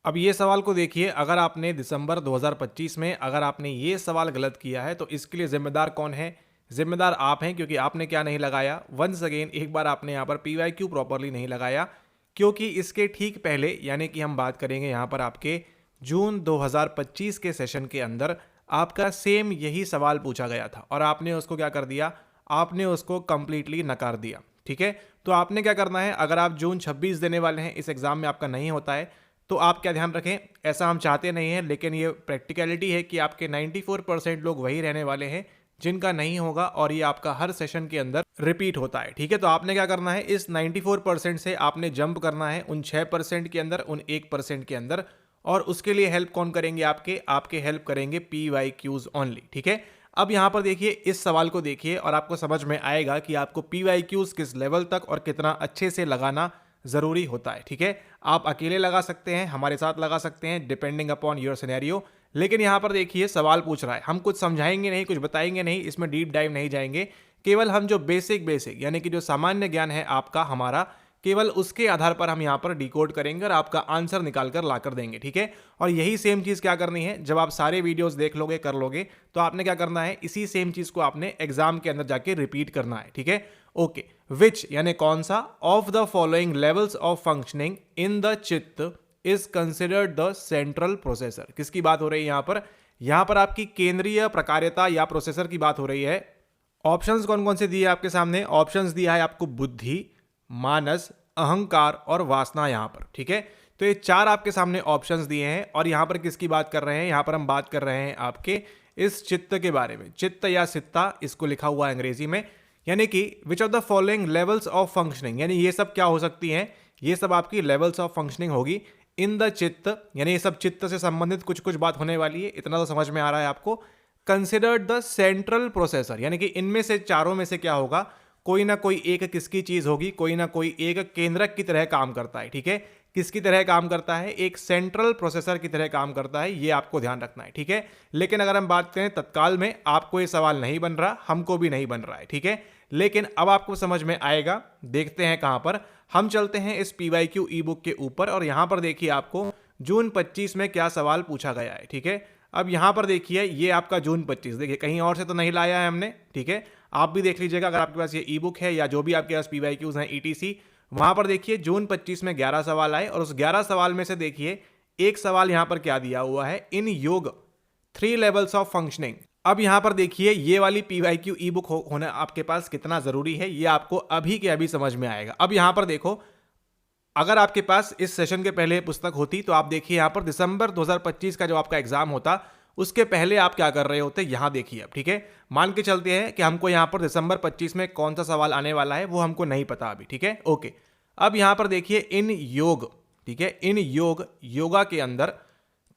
अब ये सवाल को देखिए, अगर आपने दिसंबर 2025 में अगर आपने ये सवाल गलत किया है तो इसके लिए जिम्मेदार कौन है? जिम्मेदार आप हैं, क्योंकि आपने क्या नहीं लगाया? वंस अगेन एक बार आपने यहाँ पर PYQ प्रॉपरली नहीं लगाया, क्योंकि इसके ठीक पहले यानी कि हम बात करेंगे यहाँ पर आपके जून 2025 के सेशन के अंदर आपका सेम यही सवाल पूछा गया था और आपने उसको क्या कर दिया? आपने उसको कंप्लीटली नकार दिया। ठीक है, तो आपने क्या करना है, अगर आप जून 26 देने वाले हैं, इस एग्जाम में आपका नहीं होता है, तो आप क्या ध्यान रखें, ऐसा हम चाहते नहीं हैं, लेकिन ये प्रैक्टिकलिटी है कि आपके 94% लोग वही रहने वाले हैं जिनका नहीं होगा, और ये आपका हर सेशन के अंदर रिपीट होता है। ठीक है, तो आपने क्या करना है, इस 94% से आपने जंप करना है उन 6% के अंदर, उन 1% के अंदर, और उसके लिए हेल्प कौन करेंगे? आपके हेल्प करेंगे PYQs ओनली। ठीक है, अब यहां पर देखिए, इस सवाल को देखिए और आपको समझ में आएगा कि आपको PYQs किस लेवल तक और कितना अच्छे से लगाना जरूरी होता है। ठीक है, आप अकेले लगा सकते हैं, हमारे साथ लगा सकते हैं, डिपेंडिंग अपॉन योर सिनेरियो, लेकिन यहां पर देखिए सवाल पूछ रहा है, हम कुछ समझाएंगे नहीं, कुछ बताएंगे नहीं, इसमें डीप डाइव नहीं जाएंगे, केवल हम जो बेसिक यानी कि जो सामान्य ज्ञान है आपका हमारा, केवल उसके आधार पर हम यहां पर डिकोड करेंगे और आपका आंसर निकाल कर ला कर देंगे। ठीक है, और यही सेम चीज क्या करनी है, जब आप सारे वीडियोस देख लोगे, कर लोगे, तो आपने क्या करना है, इसी सेम चीज को आपने एग्जाम के अंदर जाके रिपीट करना है। ठीक है, ओके, विच यानी कौन सा of the following levels of functioning in the chitta is considered the central processor? किसकी बात हो रही है यहां पर आपकी केंद्रीय प्रकार्यता या प्रोसेसर की बात हो रही है। ऑप्शंस कौन कौन से दिए आपके सामने? ऑप्शंस दिया है आपको बुद्धि, मानस, अहंकार और वासना यहां पर। ठीक है, तो ये चार आपके सामने ऑप्शंस दिए हैं, और यहां पर किसकी बात कर रहे हैं? यहां पर हम बात कर रहे हैं आपके इस चित्त के बारे में। चित्त या सित्ता इसको लिखा हुआ है अंग्रेजी में, यानी कि विच of the following levels of functioning, यानी ये सब क्या हो सकती हैं? ये सब आपकी लेवल्स ऑफ फंक्शनिंग होगी इन द चित्त, यानी ये सब चित्त से संबंधित कुछ कुछ बात होने वाली है, इतना तो समझ में आ रहा है आपको। कंसिडर्ड द सेंट्रल प्रोसेसर, यानी कि इनमें से चारों में से क्या होगा, कोई ना कोई एक किसकी चीज होगी, कोई ना कोई एक केंद्रक की तरह काम करता है। ठीक है, किसकी तरह काम करता है? एक सेंट्रल प्रोसेसर की तरह काम करता है, ये आपको ध्यान रखना है। ठीक है, लेकिन अगर हम बात करें तत्काल में, आपको ये सवाल नहीं बन रहा, हमको भी नहीं बन रहा है। ठीक है, लेकिन अब आपको समझ में आएगा। देखते हैं कहां पर, हम चलते हैं इस PYQ ई बुक के ऊपर, और यहां पर देखिए आपको जून 25 में क्या सवाल पूछा गया है। ठीक है, अब यहां पर देखिए, ये आपका जून 25, देखिए कहीं और से तो नहीं लाया है हमने। ठीक है, आप भी देख लीजिएगा, अगर आपके पास ये ई बुक है या जो भी आपके पास PYQs हैं ETC, वहां पर देखिए जून 25 में 11 सवाल आए, और उस 11 सवाल में से देखिए एक सवाल यहां पर क्या दिया हुआ है, इन योग 3 लेवल्स ऑफ फंक्शनिंग। अब यहां पर देखिए ये वाली PYQ ई बुक होना आपके पास कितना जरूरी है, ये आपको अभी के अभी समझ में आएगा। अब यहां पर देखो, अगर आपके पास इस सेशन के पहले पुस्तक होती, तो आप देखिए यहां पर दिसंबर 2025 का जो आपका एग्जाम होता, उसके पहले आप क्या कर रहे होते, यहां देखिए। अब ठीक है, मान के चलते हैं कि हमको यहां पर दिसंबर 25 में कौन सा सवाल आने वाला है वो हमको नहीं पता अभी। ठीक है, ओके, अब यहां पर देखिए इन योग, ठीक है, इन योगा के अंदर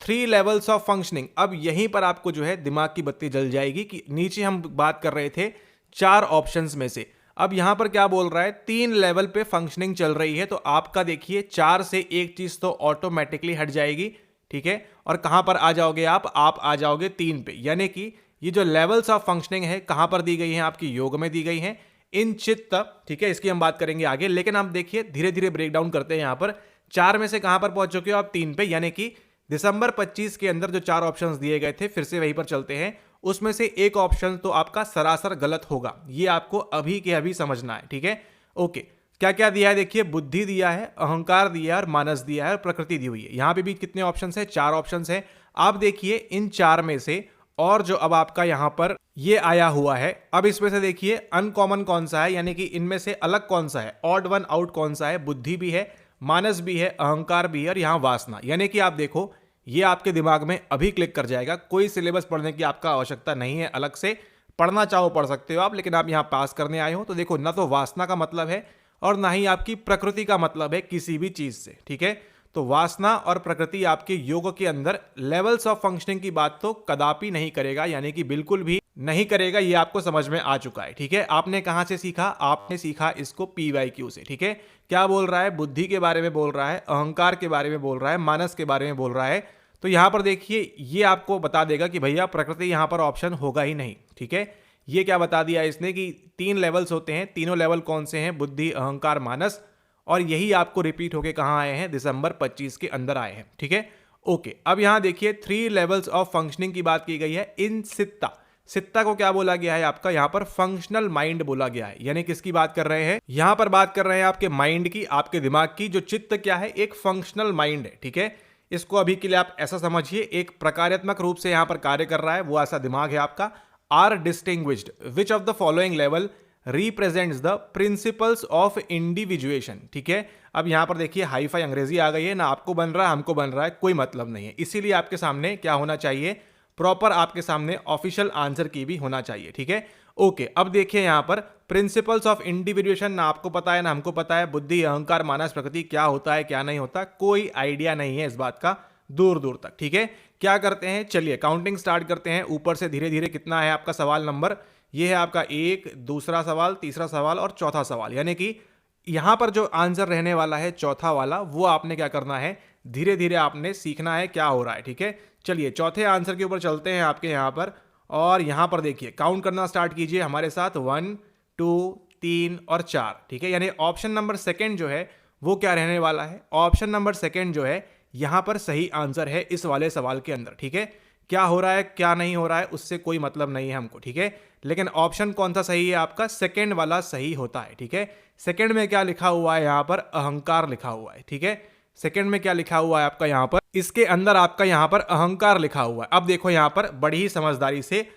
3 लेवल्स ऑफ फंक्शनिंग। अब यहीं पर आपको जो है दिमाग की बत्ती जल जाएगी कि नीचे हम बात कर रहे थे 4 ऑप्शंस में से, अब यहां पर क्या बोल रहा है, 3 लेवल पे फंक्शनिंग चल रही है, तो आपका देखिए 4 से एक चीज तो ऑटोमेटिकली हट जाएगी। ठीक है, और कहां पर आ जाओगे आप आ जाओगे 3 पे, यानी कि ये जो लेवल्स ऑफ फंक्शनिंग है कहां पर दी गई है, आपकी योग में दी गई है, इन चित्त। ठीक है, इसकी हम बात करेंगे आगे, लेकिन आप देखिए धीरे धीरे ब्रेक डाउन करते हैं। यहां पर 4 में से कहां पर पहुंच चुके हो आप? 3 पे, यानी कि दिसंबर 25 के अंदर जो 4 ऑप्शंस दिए गए थे, फिर से वहीं पर चलते हैं, उसमें से एक ऑप्शन तो आपका सरासर गलत होगा, ये आपको अभी के अभी समझना है। ठीक है, ओके, क्या क्या दिया है देखिए, बुद्धि दिया है, अहंकार दिया है, और मानस दिया है, और प्रकृति दी हुई है। यहां पे भी कितने ऑप्शंस है? 4 ऑप्शंस है। आप देखिए इन 4 में से, और जो अब आपका यहां पर ये आया हुआ है, अब इसमें से देखिए अनकॉमन कौन सा है, यानी कि इनमें से अलग कौन सा है, ऑड वन आउट कौन सा है? बुद्धि भी है, मानस भी है, अहंकार भी है, और यहां वासना। यानी कि आप देखो, ये आपके दिमाग में अभी क्लिक कर जाएगा। कोई सिलेबस पढ़ने की आपका आवश्यकता नहीं है, अलग से पढ़ना चाहो पढ़ सकते हो आप, लेकिन आप यहां पास करने आए हो, तो देखो ना तो वासना का मतलब है और ना ही आपकी प्रकृति का मतलब है किसी भी चीज से। ठीक है, तो वासना और प्रकृति आपके योग के अंदर लेवल्स ऑफ फंक्शनिंग की बात तो कदापि नहीं करेगा, यानी कि बिल्कुल भी नहीं करेगा, ये आपको समझ में आ चुका है। ठीक है, आपने कहां से सीखा? आपने सीखा इसको PYQ से। ठीक है, क्या बोल रहा है? बुद्धि के बारे में बोल रहा है, अहंकार के बारे में बोल रहा है, मानस के बारे में बोल रहा है। तो यहां पर देखिए ये आपको बता देगा कि भैया प्रकृति यहां पर ऑप्शन होगा ही नहीं। ठीक है, ये क्या बता दिया इसने कि 3 लेवल्स होते हैं, तीनों लेवल कौन से हैं? बुद्धि, अहंकार, मानस, और यही आपको रिपीट होके कहां आए हैं? दिसंबर 25 के अंदर आए हैं। ठीक है, ओके, अब यहां देखिए 3 लेवल्स ऑफ फंक्शनिंग की बात की गई है इन सित्ता। सित्ता को क्या बोला गया है आपका यहां पर फंक्शनल माइंड बोला गया है। यानी किसकी बात कर रहे हैं, यहां पर बात कर रहे हैं आपके माइंड की, आपके दिमाग की। जो चित्त क्या है, एक फंक्शनल माइंड है, ठीक है। इसको अभी के लिए आप ऐसा समझिए, एक प्रकार्यात्मक रूप से यहां पर कार्य कर रहा है, वो ऐसा दिमाग है आपका। Are distinguished which of the following level represents the principles of individuation, ठीक है। अब यहां पर देखिए हाई फाई अंग्रेजी आ गई है ना, आपको बन रहा है हमको बन रहा है, कोई मतलब नहीं है। इसीलिए आपके सामने क्या होना चाहिए, प्रॉपर आपके सामने ऑफिशियल आंसर की भी होना चाहिए, ठीक है। ओके, अब देखिए यहां पर प्रिंसिपल्स ऑफ इंडिविजुएशन ना आपको पता है ना हमको पता है। बुद्धि, अहंकार, मानस, प्रकृति क्या होता है क्या नहीं होता, कोई आइडिया नहीं है इस बात का दूर दूर तक, ठीक है। क्या करते हैं, चलिए काउंटिंग स्टार्ट करते हैं ऊपर से धीरे धीरे। कितना है आपका सवाल नंबर, ये है आपका 1, दूसरा सवाल, तीसरा सवाल और चौथा सवाल। यानी कि यहां पर जो आंसर रहने वाला है चौथा वाला, वो आपने क्या करना है, धीरे धीरे आपने सीखना है क्या हो रहा है, ठीक है। चलिए चौथे आंसर के ऊपर चलते हैं आपके यहां पर। और यहां पर देखिए काउंट करना स्टार्ट कीजिए हमारे साथ, 1, 2, 3 और 4, ठीक है। यानी ऑप्शन नंबर सेकंड जो है वो क्या रहने वाला है, ऑप्शन नंबर सेकंड जो है यहां पर सही आंसर है इस वाले सवाल के अंदर, ठीक है। क्या हो रहा है क्या नहीं हो रहा है उससे कोई मतलब नहीं है हमको, ठीक है। लेकिन ऑप्शन कौन सा सही है आपका, सेकंड वाला सही होता है, ठीक है। सेकंड में क्या लिखा हुआ है यहां पर, अहंकार लिखा हुआ है, ठीक है। सेकंड में क्या लिखा हुआ है आपका यहां पर, इसके अंदर आपका यहां पर अहंकार लिखा हुआ है। अब देखो यहां पर बड़ी ही समझदारी से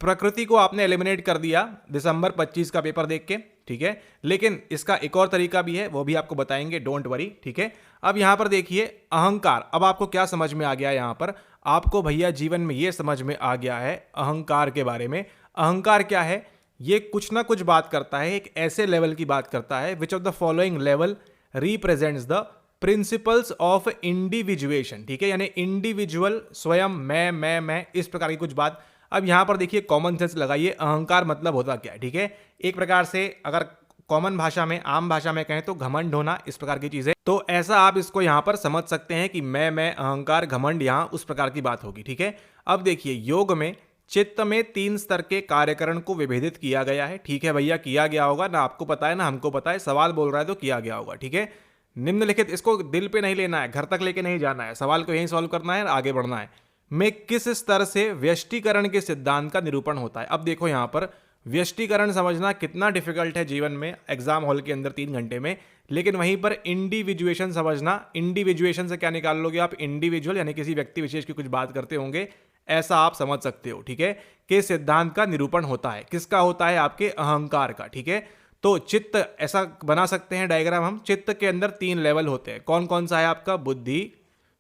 प्रकृति को आपने एलिमिनेट कर दिया दिसंबर 25 का पेपर देख के, ठीक है। लेकिन इसका एक और तरीका भी है, वो भी आपको बताएंगे, डोंट वरी, ठीक है। अब यहां पर देखिए अहंकार, अब आपको क्या समझ में आ गया यहां पर, आपको भैया जीवन में यह समझ में आ गया है अहंकार के बारे में। अहंकार क्या है, ये कुछ ना कुछ बात करता है, एक ऐसे लेवल की बात करता है, which of the following level represents the principles of individuation, ठीक है। यानी इंडिविजुअल, स्वयं, मैं, इस प्रकार की कुछ बात। अब यहां पर देखिए कॉमन सेंस लगाइए, अहंकार मतलब होता क्या है, ठीक है। एक प्रकार से अगर कॉमन भाषा में, आम भाषा में कहें तो घमंड होना, इस प्रकार की चीजें। तो ऐसा आप इसको यहां पर समझ सकते हैं कि मैं, अहंकार, घमंड, यहां उस प्रकार की बात होगी, ठीक है। अब देखिए योग में चित्त में 3 स्तर के कार्यकरण को विभेदित किया गया है, ठीक है भैया, किया गया होगा ना, आपको पता है ना हमको पता है, सवाल बोल रहा है तो किया गया होगा, ठीक है। निम्नलिखित, इसको दिल पे नहीं लेना है, घर तक लेके नहीं जाना है, सवाल को यहीं सॉल्व करना है, आगे बढ़ना है। में किस स्तर से व्यष्टीकरण के सिद्धांत का निरूपण होता है। अब देखो यहां पर व्यष्टीकरण समझना कितना डिफिकल्ट है जीवन में, एग्जाम हॉल के अंदर 3 घंटे में। लेकिन वहीं पर इंडिविजुएशन समझना, इंडिविजुएशन से क्या निकाल लोगे आप, इंडिविजुअल यानी किसी व्यक्ति विशेष की कुछ बात करते होंगे, ऐसा आप समझ सकते हो, ठीक है। कि सिद्धांत का निरूपण होता है, किसका होता है, आपके अहंकार का, ठीक है। तो चित्त ऐसा बना सकते हैं डायग्राम हम, चित्त के अंदर 3 लेवल होते हैं, कौन कौन सा है आपका, बुद्धि,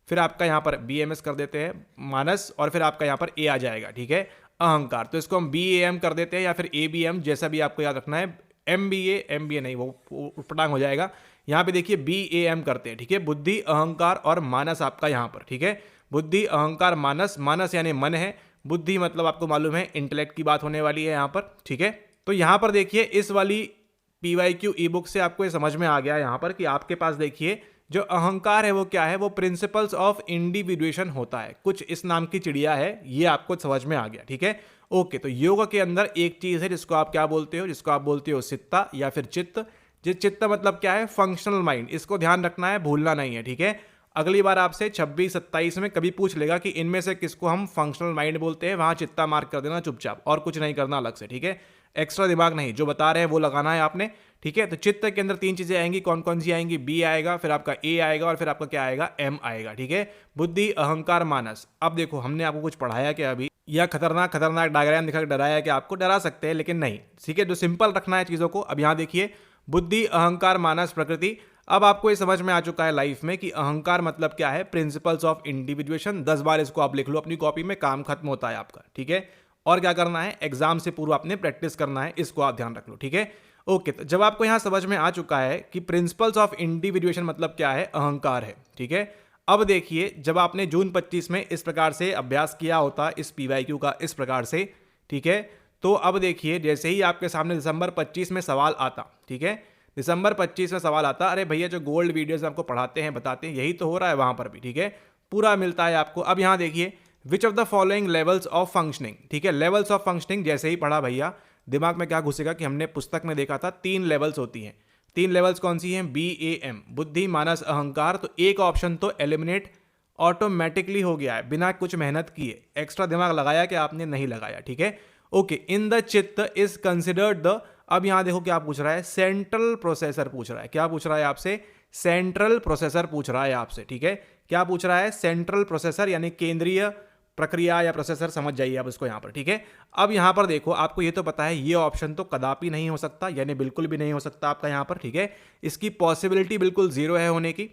फिर आपका यहां पर BMS कर देते हैं, मानस, और फिर आपका यहां पर A आ जाएगा, ठीक है, अहंकार। तो इसको हम BAM कर देते हैं या फिर ABM, जैसा भी आपको याद रखना है। MBA नहीं, वो उटपटांग हो जाएगा। यहां पे देखिए BAM करते हैं, ठीक है, बुद्धि, अहंकार और मानस आपका यहां पर, ठीक है। बुद्धि, अहंकार, मानस, मानस यानी मन है, बुद्धि मतलब आपको मालूम है इंटेलेक्ट की बात होने वाली है यहां पर, ठीक है। तो यहां पर देखिए इस वाली PYQ ई बुक से आपको ये समझ में आ गया यहां पर कि आपके पास देखिए जो अहंकार है वो क्या है, वो प्रिंसिपल्स ऑफ इंडिविजुएशन होता है, कुछ इस नाम की चिड़िया है, ये आपको समझ में आ गया, ठीक है। ओके, तो योग के अंदर एक चीज है जिसको आप क्या बोलते हो, जिसको आप बोलते हो सित्ता या फिर चित्त। जिस चित्त मतलब क्या है, फंक्शनल माइंड, इसको ध्यान रखना है, भूलना नहीं है, ठीक है। अगली बार आपसे 26-27 में कभी पूछ लेगा कि इनमें से किसको हम फंक्शनल माइंड बोलते हैं, वहां चित्ता मार्क कर देना चुपचाप, और कुछ नहीं करना अलग से, ठीक है। एक्स्ट्रा दिमाग नहीं, जो बता रहे हैं वो लगाना है आपने, ठीक है। तो चित्त के अंदर 3 चीजें आएंगी, कौन कौन सी आएंगी, B आएगा, फिर आपका A आएगा और फिर आपका क्या आएगा, M आएगा, ठीक है। बुद्धि, अहंकार, मानस। अब देखो हमने आपको कुछ पढ़ाया क्या अभी, या खतरनाक डायग्राम दिखा डराया कि आपको डरा सकते हैं, लेकिन नहीं, ठीक है, जो सिंपल रखना है चीजों को। अब यहां देखिए बुद्धि, अहंकार, मानस, प्रकृति। अब आपको ये समझ में आ चुका है लाइफ में कि अहंकार मतलब क्या है, प्रिंसिपल्स ऑफ इंडिविजुएशन। 10 बार इसको आप लिख लो अपनी कॉपी में, काम खत्म होता है आपका, ठीक है। और क्या करना है, एग्जाम से पूर्व आपने प्रैक्टिस करना है, इसको आप ध्यान रख लो, ठीक है। ओके, तो जब आपको यहां समझ में आ चुका है कि प्रिंसिपल्स ऑफ इंडिविजुएशन मतलब क्या है, अहंकार है, ठीक है। अब देखिए जब आपने जून 25 में इस प्रकार से अभ्यास किया होता इस PYQ का इस प्रकार से, ठीक है, तो अब देखिए जैसे ही आपके सामने दिसंबर 25 में सवाल आता, ठीक है, दिसंबर 25 में सवाल आता, अरे भैया जो गोल्ड वीडियोस आपको पढ़ाते हैं बताते हैं, यही तो हो रहा है वहां पर भी, ठीक है, पूरा मिलता है आपको। अब यहां देखिए विच of the following levels of functioning, ठीक है, लेवल्स ऑफ फंक्शनिंग जैसे ही पढ़ा भैया दिमाग में क्या घुसेगा कि हमने पुस्तक में देखा था 3 लेवल्स होती हैं। 3 लेवल्स कौन सी हैं, BAM, बुद्धि, मानस, अहंकार। तो एक ऑप्शन तो एलिमिनेट ऑटोमेटिकली हो गया है, बिना कुछ मेहनत किए। एक्स्ट्रा दिमाग लगाया कि आपने नहीं लगाया, ठीक है। Okay, in the chitta is considered the, अब यहां देखो क्या पूछ रहा है, सेंट्रल प्रोसेसर पूछ रहा है। क्या पूछ रहा है आपसे? सेंट्रल प्रोसेसर पूछ रहा है आपसे, ठीक है। क्या पूछ रहा है? सेंट्रल प्रोसेसर, यानी केंद्रीय प्रक्रिया या प्रोसेसर, समझ जाइए आप इसको यहां पर, ठीक है। अब यहां पर देखो, आपको ये तो पता है ये ऑप्शन तो कदापि नहीं हो सकता, यानी बिल्कुल भी नहीं हो सकता आपका यहां पर, ठीक है। इसकी पॉसिबिलिटी बिल्कुल जीरो है होने की।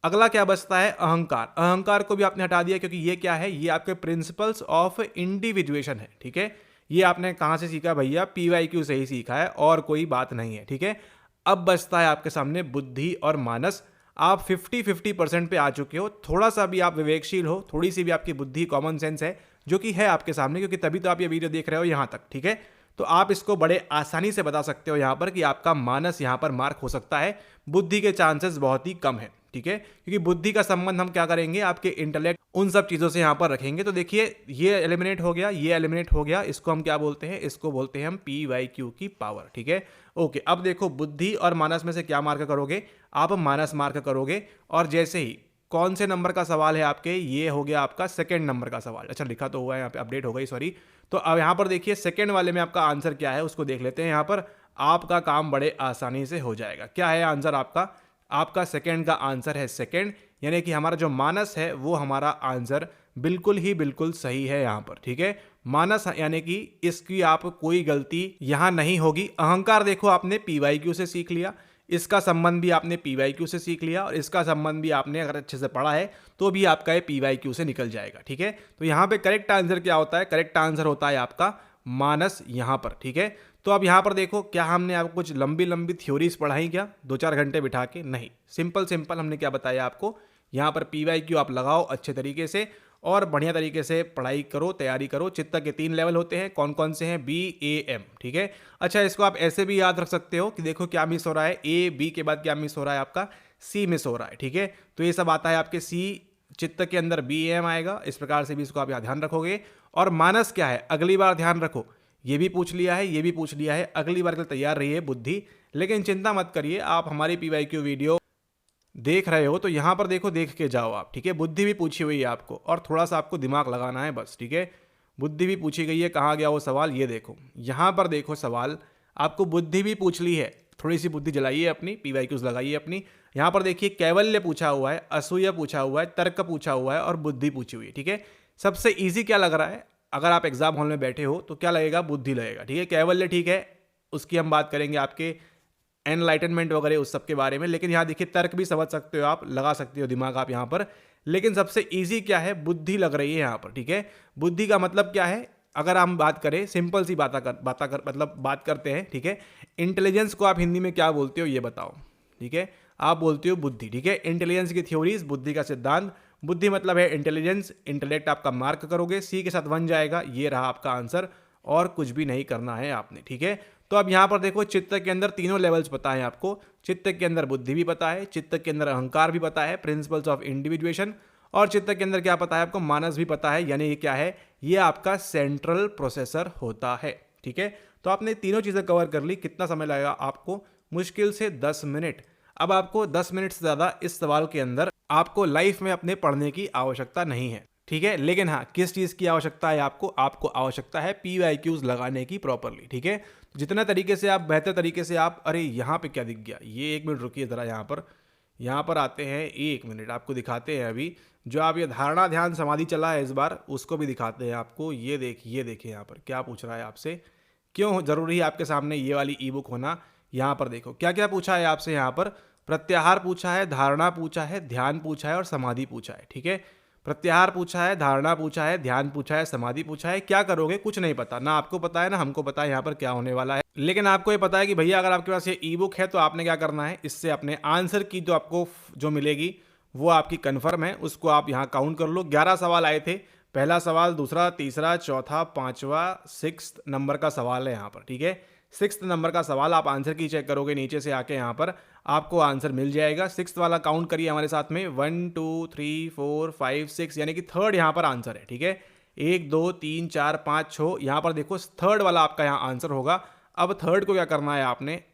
अगला क्या बचता है? अहंकार। अहंकार को भी आपने हटा दिया, क्योंकि ये क्या है, ये आपके प्रिंसिपल्स ऑफ इंडिविजुएशन है, ठीक है। ये आपने कहां से सीखा भैया? PYQ से ही सीखा है, और कोई बात नहीं है, ठीक है। अब बचता है आपके सामने बुद्धि और मानस। आप 50-50% पे आ चुके हो। थोड़ा सा भी आप विवेकशील हो, थोड़ी सी भी आपकी बुद्धि, कॉमन सेंस है, जो कि है आपके सामने, क्योंकि तभी तो आप ये वीडियो देख रहे हो यहां तक, ठीक है। तो आप इसको बड़े आसानी से बता सकते हो यहां पर कि आपका मानस यहां पर मार्क हो सकता है, बुद्धि के चांसेस बहुत ही कम है, ठीक है। क्योंकि बुद्धि का संबंध हम क्या करेंगे, आपके इंटेलेक्ट, उन सब चीजों से यहां पर रखेंगे। तो देखिए, ये एलिमिनेट हो गया, ये एलिमिनेट हो गया। इसको हम क्या बोलते हैं? इसको बोलते हैं हम PYQ की पावर, ठीक है। ओके, अब देखो, बुद्धि और मानस में से क्या मार्क करोगे? आप मानस मार्क करोगे। और जैसे ही, कौन से नंबर का सवाल है आपके? ये हो गया आपका सेकंड नंबर का सवाल। अच्छा, लिखा तो हुआ है यहाँ पे, अपडेट हो गई, सॉरी। तो अब यहाँ पर देखिए, सेकंड वाले में आपका आंसर क्या है उसको देख लेते हैं। यहाँ पर आपका काम बड़े आसानी से हो जाएगा। क्या है आंसर आपका? आपका सेकंड का आंसर है सेकंड, यानी कि हमारा जो मानस है वो हमारा आंसर बिल्कुल ही बिल्कुल सही है यहाँ पर, ठीक है। मानस, यानी कि इसकी आप कोई गलती यहां नहीं होगी। अहंकार देखो, आपने PYQ से सीख लिया, इसका संबंध भी आपने PYQ से सीख लिया, और इसका संबंध भी आपने अगर अच्छे से पढ़ा है तो भी आपका ये PYQ से निकल जाएगा, ठीक है। तो यहाँ पे करेक्ट आंसर क्या होता है? करेक्ट आंसर होता है आपका मानस यहाँ पर, ठीक है। तो अब यहाँ पर देखो, क्या हमने आपको कुछ लंबी लंबी थ्योरीज पढ़ाई क्या 2-4 घंटे बिठा के? नहीं, सिंपल सिंपल हमने क्या बताया आपको, यहाँ पर PYQ आप लगाओ अच्छे तरीके से, और बढ़िया तरीके से पढ़ाई करो, तैयारी करो। चित्त के 3 लेवल होते हैं, कौन कौन से हैं? BAM, ठीक है। अच्छा, इसको आप ऐसे भी याद रख सकते हो कि देखो क्या मिस हो रहा है, A B के बाद क्या मिस हो रहा है आपका? C मिस हो रहा है, ठीक है। तो ये सब आता है आपके C, चित्त के अंदर BAM आएगा। इस प्रकार से भी इसको आप ध्यान रखोगे। और मानस क्या है, अगली बार ध्यान रखो, ये भी पूछ लिया है, ये भी पूछ लिया है, अगली बार के लिए तैयार रहिए बुद्धि। लेकिन चिंता मत करिए, आप हमारी PYQ वीडियो देख रहे हो तो यहां पर देखो, देख के जाओ आप, ठीक है। बुद्धि भी पूछी हुई है आपको, और थोड़ा सा आपको दिमाग लगाना है बस, ठीक है। बुद्धि भी पूछी गई है। कहाँ गया वो सवाल? ये देखो, यहां पर देखो सवाल, आपको बुद्धि भी पूछ ली है। थोड़ी सी बुद्धि जलाइए अपनी, PYQs लगाइए अपनी। यहां पर देखिए, कैवल्य पूछा हुआ है, असूया पूछा हुआ है, तर्क पूछा हुआ है, और बुद्धि पूछी हुई है, ठीक है। सबसे ईजी क्या लग रहा है? अगर आप एग्जाम हॉल में बैठे हो तो क्या लगेगा? बुद्धि लगेगा, ठीक है। कैवल्य, ठीक है, उसकी हम बात करेंगे, आपके एनलाइटनमेंट वगैरह उस सब के बारे में। लेकिन यहाँ देखिए, तर्क भी समझ सकते हो आप, लगा सकते हो दिमाग आप यहाँ पर। लेकिन सबसे इजी क्या है? बुद्धि लग रही है यहाँ पर, ठीक है। बुद्धि का मतलब क्या है? अगर हम बात करें, सिंपल सी बात करते हैं, ठीक है। इंटेलिजेंस को आप हिंदी में क्या बोलते हो ये बताओ, ठीक है। आप बोलते हो बुद्धि, ठीक है। इंटेलिजेंस की थ्योरीज, बुद्धि का सिद्धांत। बुद्धि मतलब है इंटेलिजेंस, इंटेलेक्ट आपका मार्क करोगे, C के साथ बन जाएगा। ये रहा आपका आंसर, और कुछ भी नहीं करना है आपने, ठीक है। तो अब यहां पर देखो, चित्त के अंदर तीनों लेवल्स पता है आपको। चित्त के अंदर बुद्धि भी पता है, चित्त के अंदर अहंकार भी पता है, प्रिंसिपल्स ऑफ इंडिविजुएशन, और चित्त के अंदर क्या पता है आपको? मानस भी पता है। यानी ये क्या है? ये आपका सेंट्रल प्रोसेसर होता है, ठीक है। तो आपने तीनों चीजें कवर कर ली। कितना समय लगेगा आपको? मुश्किल से 10 मिनट। अब आपको 10 मिनट से ज्यादा इस सवाल के अंदर आपको लाइफ में अपने पढ़ने की आवश्यकता नहीं है, ठीक है। लेकिन हाँ, किस चीज की आवश्यकता है आपको? आपको आवश्यकता है PYQs लगाने की प्रॉपरली, ठीक है। जितना तरीके से आप, बेहतर तरीके से आप, अरे यहाँ पे क्या दिख गया, ये 1 मिनट रुकिए जरा, यहाँ पर आते हैं। 1 मिनट आपको दिखाते हैं अभी, जो आप ये धारणा ध्यान समाधि चला है इस बार, उसको भी दिखाते हैं आपको। ये देखिए यहाँ पर क्या पूछ रहा है आपसे, क्यों जरूरी है आपके सामने ये वाली ई बुक होना। यहाँ पर देखो क्या क्या पूछा है आपसे। यहाँ पर प्रत्याहार पूछा है, धारणा पूछा है, ध्यान पूछा है, और समाधि पूछा है, ठीक है। प्रत्याहार पूछा है, धारणा पूछा है, ध्यान पूछा है, समाधि पूछा है। क्या करोगे? कुछ नहीं पता, ना आपको पता है ना हमको पता है यहाँ पर क्या होने वाला है। लेकिन आपको ये पता है कि भैया अगर आपके पास ये ई बुक है तो आपने क्या करना है, इससे अपने आंसर की जो आपको जो मिलेगी वो आपकी कन्फर्म है, उसको आप यहाँ काउंट कर लो। 11 सवाल आए थे, पहला सवाल, दूसरा, तीसरा, चौथा, पांचवा, 6 नंबर का सवाल है यहाँ पर, ठीक है। 6 नंबर का सवाल, आप आंसर की चेक करोगे नीचे से आके, यहाँ पर आपको आंसर मिल जाएगा। 6 वाला काउंट करिए हमारे साथ में, 1 2 3 4 5 6, यानी कि थर्ड यहाँ पर आंसर है, ठीक है। 1 2 3 4 5 6, यहाँ पर देखो थर्ड वाला आपका यहाँ आंसर होगा। अब थर्ड को क्या करना है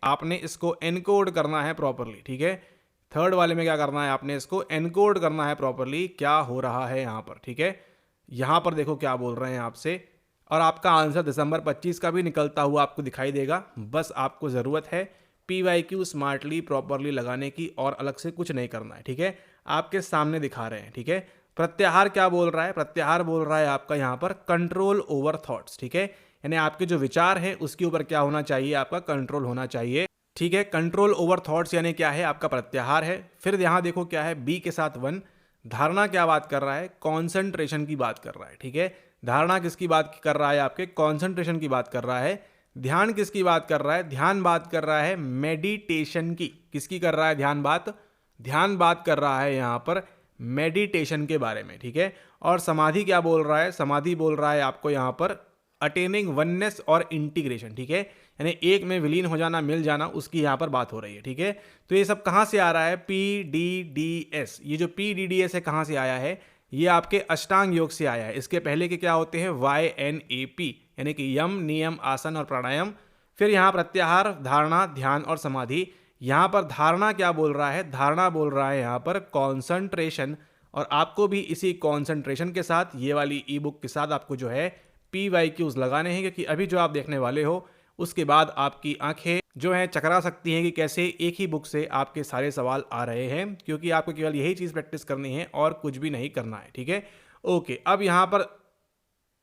आपने इसको एनकोड करना है प्रॉपरली, ठीक है। थर्ड वाले में क्या करना है, आपने इसको एनकोड करना है प्रॉपरली क्या हो रहा है यहाँ पर, ठीक है। यहाँ पर देखो क्या बोल रहे हैं आपसे, और आपका आंसर दिसंबर 25 का भी निकलता हुआ आपको दिखाई देगा। बस आपको ज़रूरत है PYQ स्मार्टली प्रॉपरली लगाने की, और अलग से कुछ नहीं करना है, ठीक है। आपके सामने दिखा रहे हैं, ठीक है। प्रत्याहार क्या बोल रहा है, प्रत्याहार बोल रहा है आपका यहाँ पर कंट्रोल ओवर थॉट्स, ठीक है। यानी आपके जो विचार हैं उसके ऊपर क्या होना चाहिए, आपका कंट्रोल होना चाहिए, ठीक है। कंट्रोल ओवर थॉट्स यानी क्या है, आपका प्रत्याहार है। फिर यहाँ देखो क्या है, बी के साथ 1, धारणा क्या बात कर रहा है, कॉन्सेंट्रेशन की बात कर रहा है, ठीक है। धारणा किसकी बात कर रहा है, आपके कॉन्सेंट्रेशन की बात कर रहा है। ध्यान किसकी बात कर रहा है, ध्यान बात कर रहा है मेडिटेशन की। किसकी कर रहा है ध्यान बात, ध्यान बात कर रहा है यहाँ पर मेडिटेशन के बारे में, ठीक है। और समाधि क्या बोल रहा है, समाधि बोल रहा है आपको यहाँ पर अटेनिंग वननेस और इंटीग्रेशन, ठीक है। यानी एक में विलीन हो जाना, मिल जाना, उसकी यहाँ पर बात हो रही है, ठीक है। तो ये सब कहाँ से आ रहा है, PDDS। ये जो PDDS है कहाँ से आया है, ये आपके अष्टांग योग से आया है। इसके पहले के क्या होते हैं, YNAP, यानी कि यम, नियम, आसन और प्राणायाम। फिर यहाँ प्रत्याहार, धारणा, ध्यान और समाधि। यहाँ पर धारणा क्या बोल रहा है, धारणा बोल रहा है यहाँ पर कॉन्सेंट्रेशन, और आपको भी इसी कॉन्सेंट्रेशन के साथ ये वाली ई बुक के साथ आपको जो है PYQs लगाने हैं, क्योंकि अभी जो आप देखने वाले हो उसके बाद आपकी आंखें जो हैं चकरा सकती हैं कि कैसे एक ही बुक से आपके सारे सवाल आ रहे हैं, क्योंकि आपको केवल यही चीज़ प्रैक्टिस करनी है और कुछ भी नहीं करना है, ठीक है। ओके, अब यहाँ पर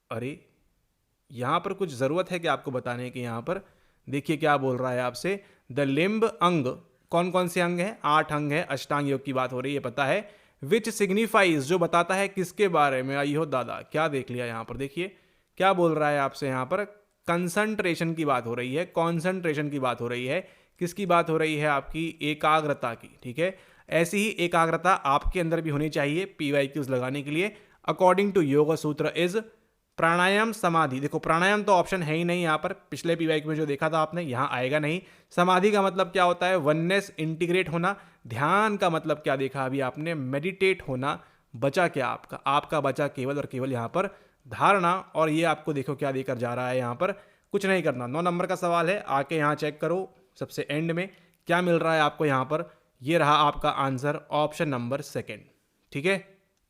अरे यहाँ पर कुछ ज़रूरत है कि आपको बताने की। यहाँ पर देखिए क्या बोल रहा है आपसे, द लिम्ब अंग, कौन कौन से अंग हैं, 8 अंग है, अष्टांग योग की बात हो रही है, पता है। विच सिग्निफाइज, जो बताता है किसके बारे में, आई हो दादा क्या देख लिया। यहाँ पर देखिए क्या बोल रहा है आपसे, यहाँ पर कंसंट्रेशन की बात हो रही है, कॉन्सेंट्रेशन की बात हो रही है। किसकी बात हो रही है, आपकी एकाग्रता की, ठीक है। ऐसी ही एकाग्रता आपके अंदर भी होनी चाहिए PYQs लगाने के लिए। अकॉर्डिंग टू योग सूत्र इज प्राणायाम, समाधि। देखो प्राणायाम तो ऑप्शन है ही नहीं यहाँ पर, पिछले PYQ में जो देखा था आपने, यहाँ आएगा नहीं। समाधि का मतलब क्या होता है, वननेस, इंटीग्रेट होना। ध्यान का मतलब क्या देखा अभी आपने, मेडिटेट होना। बचा क्या आपका, आपका बचा केवल और केवल यहाँ पर धारणा, और ये आपको देखो क्या देकर जा रहा है यहाँ पर, कुछ नहीं करना। 9 नंबर का सवाल है, आके यहाँ चेक करो सबसे एंड में क्या मिल रहा है आपको यहाँ पर। ये रहा आपका आंसर, ऑप्शन नंबर 2, ठीक है।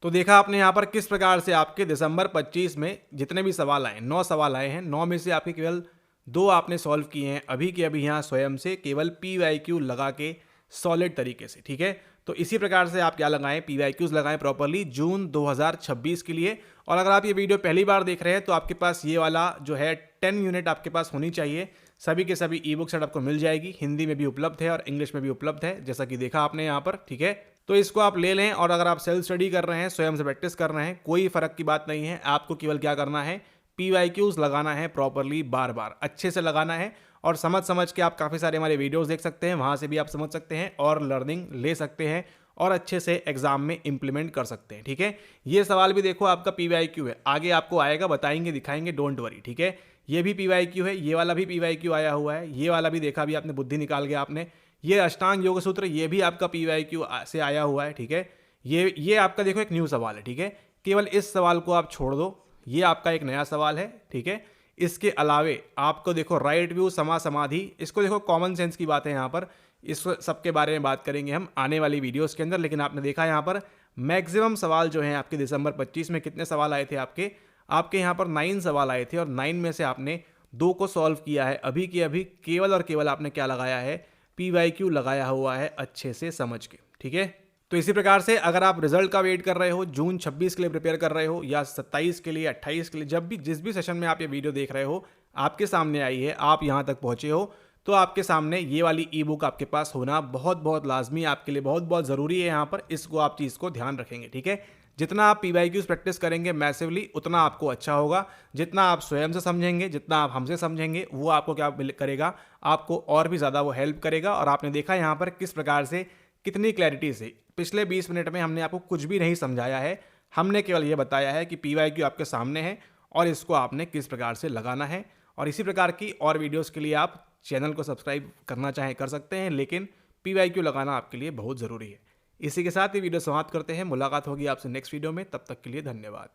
तो देखा आपने यहाँ पर किस प्रकार से आपके दिसंबर 25 में जितने भी सवाल आए, 9 सवाल आए हैं, 9 में से आपके केवल 2 आपने सॉल्व किए हैं अभी के अभी यहाँ स्वयं से, केवल PYQ लगा के सॉलिड तरीके से, ठीक है। तो इसी प्रकार से आप क्या लगाएं, PYQs लगाएं प्रॉपरली जून 2026 के लिए। और अगर आप ये वीडियो पहली बार देख रहे हैं तो आपके पास ये वाला जो है 10 यूनिट आपके पास होनी चाहिए। सभी के सभी ई बुक सेट आपको मिल जाएगी, हिंदी में भी उपलब्ध है और इंग्लिश में भी उपलब्ध है, जैसा कि देखा आपने यहाँ पर, ठीक है। तो इसको आप ले लें, और अगर आप सेल्फ स्टडी कर रहे हैं, स्वयं से प्रैक्टिस कर रहे हैं, कोई फर्क की बात नहीं है। आपको केवल क्या करना है, PYQs लगाना है प्रॉपरली, बार बार अच्छे से लगाना है। और समझ समझ के आप काफ़ी सारे हमारे वीडियोस देख सकते हैं, वहाँ से भी आप समझ सकते हैं और लर्निंग ले सकते हैं, और अच्छे से एग्जाम में इंप्लीमेंट कर सकते हैं, ठीक है। ये सवाल भी देखो आपका PYQ है, आगे आपको आएगा, बताएंगे, दिखाएंगे, डोंट वरी, ठीक है। ये भी PYQ है, ये वाला भी PYQ आया हुआ है, ये वाला भी देखा भी आपने, बुद्धि निकाल गया आपने। ये अष्टांग योग सूत्र, ये भी आपका PYQ से आया हुआ है, ठीक है। ये आपका देखो एक न्यू सवाल है, ठीक है। केवल इस सवाल को आप छोड़ दो, ये आपका एक नया सवाल है, ठीक है। इसके अलावे आपको देखो राइट व्यू, समाधि, इसको देखो कॉमन सेंस की बात है यहाँ पर। इस सब के बारे में बात करेंगे हम आने वाली वीडियोस के अंदर। लेकिन आपने देखा यहाँ पर मैक्सिमम सवाल जो हैं आपके दिसंबर 25 में कितने सवाल आए थे आपके यहाँ पर 9 सवाल आए थे, और 9 में से आपने 2 को सॉल्व किया है अभी के अभी। केवल और केवल आपने क्या लगाया है, PYQ लगाया हुआ है अच्छे से समझ के, ठीक है। तो इसी प्रकार से अगर आप रिजल्ट का वेट कर रहे हो, जून 26 के लिए प्रिपेयर कर रहे हो, या 27 के लिए, 28 के लिए, जब भी जिस भी सेशन में आप ये वीडियो देख रहे हो, आपके सामने आई है, आप यहाँ तक पहुँचे हो, तो आपके सामने ये वाली ई बुक आपके पास होना बहुत बहुत लाजमी, आपके लिए बहुत बहुत ज़रूरी है। यहाँ पर इसको आप चीज़ को ध्यान रखेंगे, ठीक है। जितना आप PYQs प्रैक्टिस करेंगे मैसिवली, उतना आपको अच्छा होगा। जितना आप स्वयं से समझेंगे, जितना आप हमसे समझेंगे, वो आपको क्या करेगा, आपको और भी ज़्यादा वो हेल्प करेगा। और आपने देखा यहाँ पर किस प्रकार से, कितनी क्लैरिटी से पिछले 20 मिनट में हमने आपको कुछ भी नहीं समझाया है। हमने केवल ये बताया है कि PYQ आपके सामने है और इसको आपने किस प्रकार से लगाना है। और इसी प्रकार की और वीडियोस के लिए आप चैनल को सब्सक्राइब करना चाहें कर सकते हैं, लेकिन PYQ लगाना आपके लिए बहुत ज़रूरी है। इसी के साथ ये वीडियो समाप्त करते हैं। मुलाकात होगी आपसे नेक्स्ट वीडियो में, तब तक के लिए धन्यवाद।